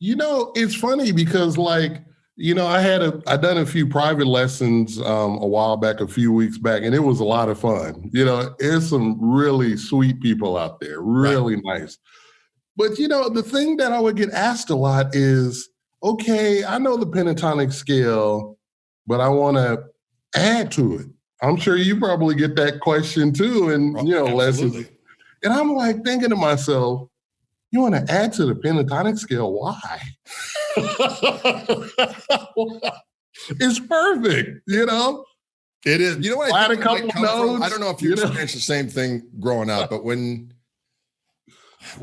It's funny because I done a few private lessons a while back, a few weeks back, and it was a lot of fun. There's some really sweet people out there, really nice. But the thing that I would get asked a lot is, okay, I know the pentatonic scale, but I want to add to it. I'm sure you probably get that question too, and lessons. And I'm like thinking to myself, you want to add to the pentatonic scale? Why? It's perfect, It is. You know what? I don't know if you experienced the same thing growing up, but when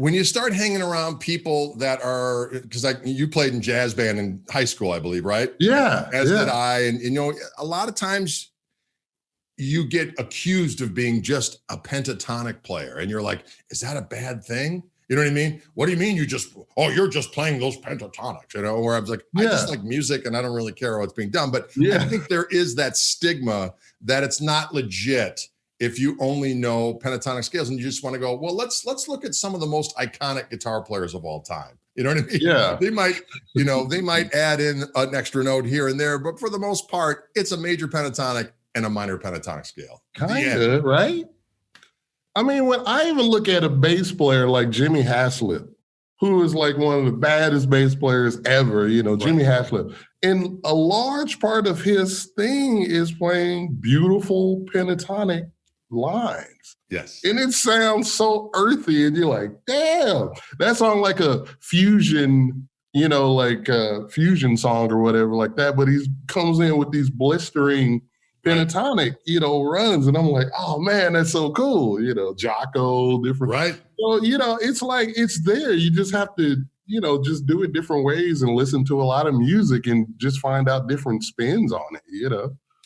you start hanging around people that are, because you played in jazz band in high school, I believe, right? Yeah. As did I. And, a lot of times you get accused of being just a pentatonic player. And you're like, is that a bad thing? You know what I mean? What do you mean you're just playing those pentatonics, where I was like, I just like music and I don't really care what's being done. But I think there is that stigma that it's not legit if you only know pentatonic scales and you just want to go, well, let's look at some of the most iconic guitar players of all time. You know what I mean? Yeah. They might add in an extra note here and there, but for the most part, it's a major pentatonic and a minor pentatonic scale. Kind of, right? I mean, when I even look at a bass player like Jimmy Haslip, who is like one of the baddest bass players ever, Jimmy Haslip, and a large part of his thing is playing beautiful pentatonic lines. Yes. And it sounds so earthy, and you're like, damn, that sounds like a fusion, fusion song or whatever like that. But he comes in with these blistering pentatonic, runs. And I'm like, oh man, that's so cool. Jocko, different. Right. So, it's like, it's there. You just have to, just do it different ways and listen to a lot of music and just find out different spins on it,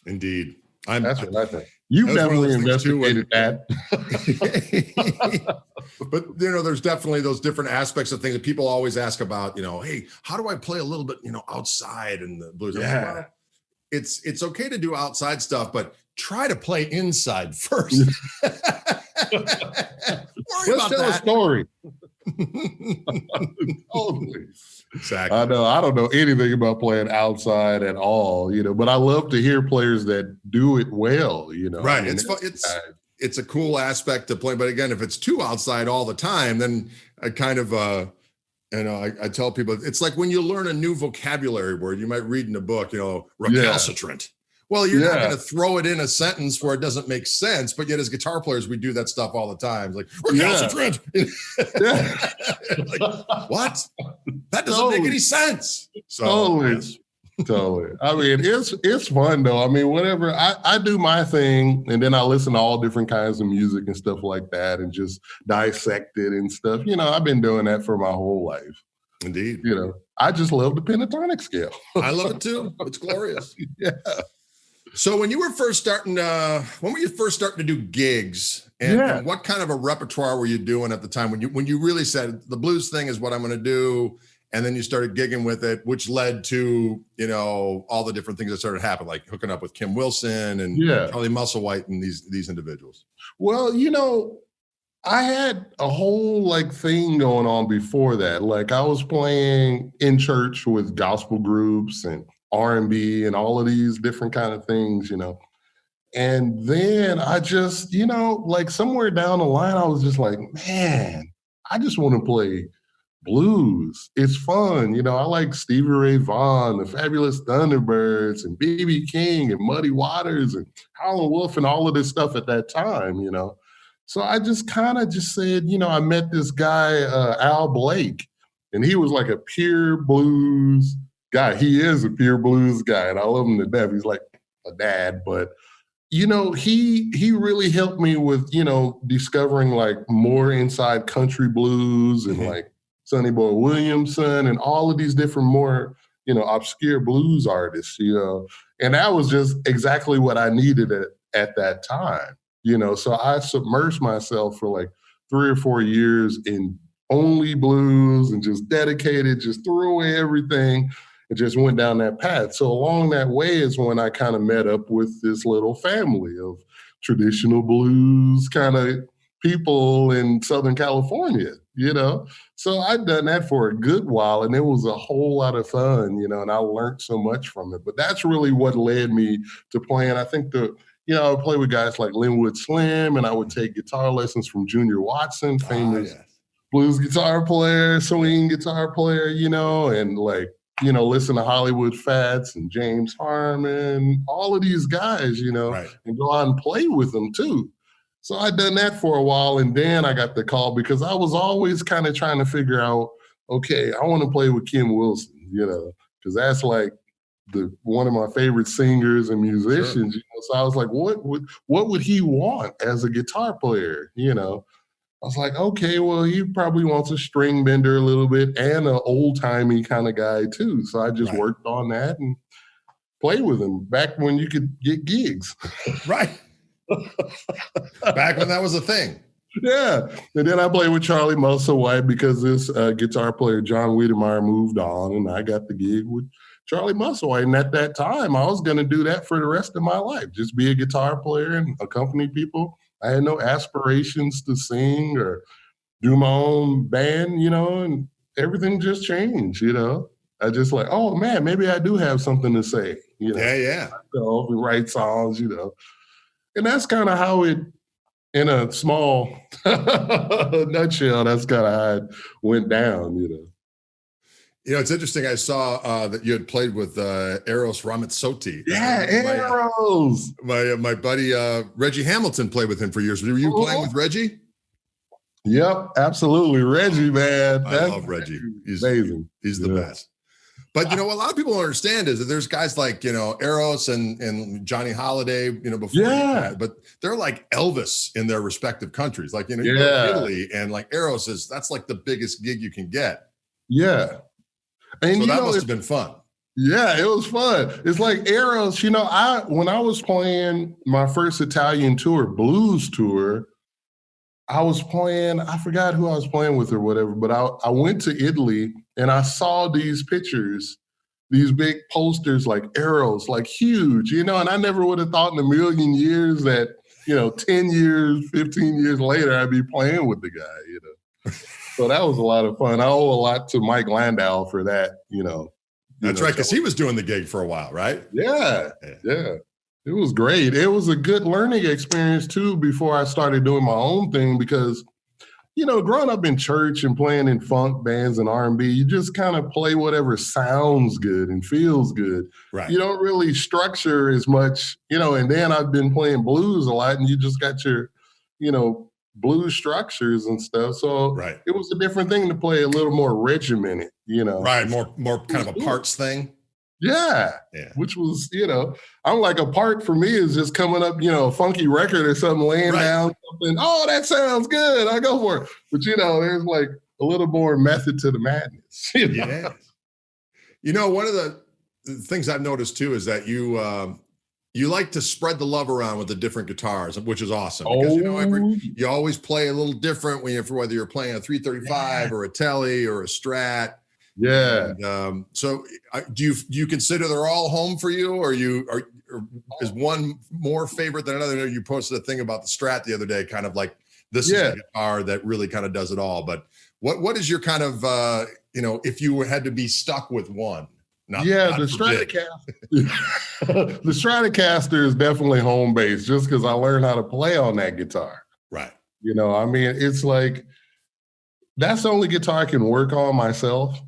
Indeed. That's what I think. You've definitely investigated that. But, there's definitely those different aspects of things that people always ask about, hey, how do I play a little bit, outside in the blues? Yeah. Well, it's okay to do outside stuff, but try to play inside first. Let's tell a story. Totally. Exactly. I know. I don't know anything about playing outside at all, but I love to hear players that do it well, Right. It's a cool aspect to play. But again, if it's too outside all the time, then I kind of, I tell people, it's like when you learn a new vocabulary word, you might read in a book, recalcitrant. Yeah. Well, you're not going to throw it in a sentence where it doesn't make sense. But yet as guitar players, we do that stuff all the time. It's like, recalcitrant. Yeah. Like, what? That doesn't make any sense. So, Totally. I mean, it's fun though. I mean, whatever. I do my thing and then I listen to all different kinds of music and stuff like that and just dissect it and stuff. I've been doing that for my whole life. Indeed. I just love the pentatonic scale. I love it too. It's glorious. Yeah. So when you were first starting, when were you first starting to do gigs? And what kind of a repertoire were you doing at the time when you really said the blues thing is what I'm going to do? And then you started gigging with it, which led to, all the different things that started happening, like hooking up with Kim Wilson and Charlie Musselwhite and these individuals. Well, I had a whole thing going on before that. Like I was playing in church with gospel groups and R&B and all of these different kind of things, And then I just, somewhere down the line, I was just like, man, I just want to play blues. It's fun. I like Stevie Ray Vaughan, the Fabulous Thunderbirds, and B.B. King and Muddy Waters and Howlin' Wolf and all of this stuff at that time, So I just kind of just said, I met this guy, Al Blake, and he was like a pure blues guy. He is a pure blues guy, and I love him to death. He's like a dad, but he really helped me with, discovering more inside country blues and Sonny Boy Williamson and all of these different more, obscure blues artists, and that was just exactly what I needed at that time, so I submerged myself for 3 or 4 years in only blues and just dedicated, just threw away everything and just went down that path. So along that way is when I kind of met up with this little family of traditional blues kind of people in Southern California, you know? So I'd done that for a good while, and it was a whole lot of fun, and I learned so much from it. But that's really what led me to playing. I think I would play with guys like Linwood Slim, and I would take guitar lessons from Junior Watson, famous Yes. blues guitar player, swing guitar player, and listen to Hollywood Fats and James Harmon, all of these guys, Right. and go out and play with them too. So I'd done that for a while, and then I got the call because I was always kind of trying to figure out, okay, I want to play with Kim Wilson, because that's like one of my favorite singers and musicians. Sure. So I was like, what would he want as a guitar player? I was like, okay, well, he probably wants a string bender a little bit and an old-timey kind of guy too. So I just worked on that and played with him back when you could get gigs. Right. Back when that was a thing. Yeah. And then I played with Charlie Musselwhite because this guitar player, John Wiedemeyer, moved on, and I got the gig with Charlie Musselwhite. And at that time, I was going to do that for the rest of my life, just be a guitar player and accompany people. I had no aspirations to sing or do my own band, and everything just changed, I just like, oh man, maybe I do have something to say, Yeah. We write songs, and that's kind of how it, in a small nutshell, that's kind of how it went down, It's interesting. I saw that you had played with Eros Ramazzotti. Yeah, Eros. My buddy Reggie Hamilton played with him for years. Were you playing with Reggie? Yep, absolutely. Reggie, man. I love Reggie. He's amazing. He's the best. But what a lot of people don't understand is that there's guys like Eros and Johnny Holiday, before but they're like Elvis in their respective countries. Like you go to Italy, and like Eros that's like the biggest gig you can get. Yeah. And so that must have been fun. Yeah, it was fun. It's like Eros, when I was playing my first Italian tour, blues tour, I was playing, I forgot who I was playing with or whatever, but I went to Italy and I saw these pictures, these big posters like Eros, like huge, and I never would have thought in a million years that, 10 years, 15 years later, I'd be playing with the guy, So that was a lot of fun. I owe a lot to Mike Landau for that, That's right, because he was doing the gig for a while, right? Yeah. It was great. It was a good learning experience too before I started doing my own thing because, growing up in church and playing in funk bands and R&B, you just kind of play whatever sounds good and feels good. Right. You don't really structure as much, and then I've been playing blues a lot and you just got your, blues structures and stuff. So it was a different thing to play a little more regimented, Right. More kind of a parts thing. Yeah. Which was, I'm like, a part for me is just coming up, a funky record or something, laying down something. Oh, that sounds good. I go for it. But, there's like a little more method to the madness. Yeah. One of the things I've noticed too is that you like to spread the love around with the different guitars, which is awesome. Because you always play a little different whether you're playing a 335 or a Tele or a Strat. Yeah. And, so do you consider they're all home for you, or is one more favorite than another? I know you posted a thing about the Strat the other day, kind of like this is a guitar that really kind of does it all. But what is your kind of if you had to be stuck with one? The Stratocaster. The Stratocaster is definitely home base, just because I learned how to play on that guitar. Right. It's like that's the only guitar I can work on myself.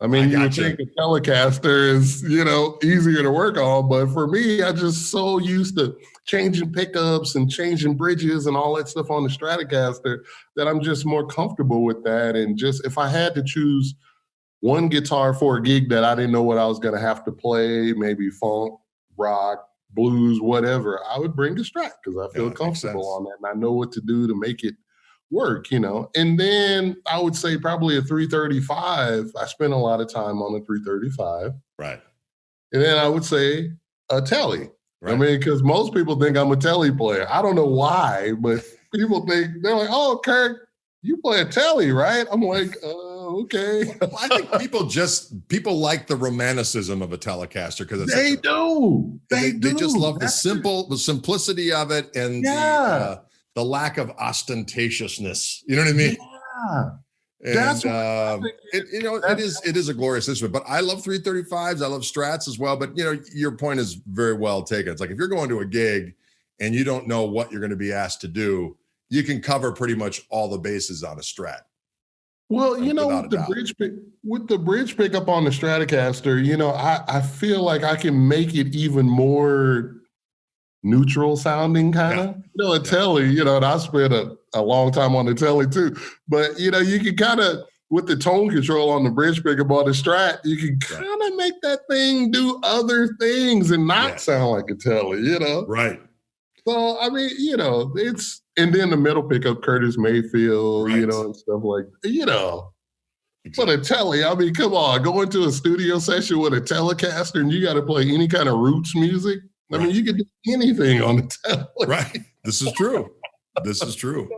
You would think a Telecaster is, easier to work on, but for me, I just so used to changing pickups and changing bridges and all that stuff on the Stratocaster that I'm just more comfortable with that. And just if I had to choose one guitar for a gig that I didn't know what I was going to have to play, maybe funk, rock, blues, whatever, I would bring the Strat because I feel comfortable on that and I know what to do to make it work, And then I would say probably a 335. I spent a lot of time on a 335. Right. And then I would say a Tele. Right. Because most people think I'm a Tele player. I don't know why, but people think, they're like, oh, Kirk, you play a Tele, right? I'm like, okay. I think people like the romanticism of a Telecaster because they do. They just love the simplicity of it and the lack of ostentatiousness. You know what I mean? Yeah. And That's what I think. it is a glorious instrument. But I love 335s. I love Strats as well. But your point is very well taken. It's like if you're going to a gig and you don't know what you're going to be asked to do, you can cover pretty much all the bases on a Strat. Well, with the bridge pickup on the Stratocaster, I feel like I can make it even more neutral sounding kind of. A Telly, and I spent a long time on the Telly too. But you can kind of, with the tone control on the bridge pickup on the Strat, you can kind of make that thing do other things and not sound like a Telly, Right. So I mean, it's, and then the middle pickup, Curtis Mayfield, and stuff like But a Telly, I mean, come on, go into a studio session with a Telecaster and you got to play any kind of roots music. I mean, you can do anything on the Telly. Right. This is true. This is true.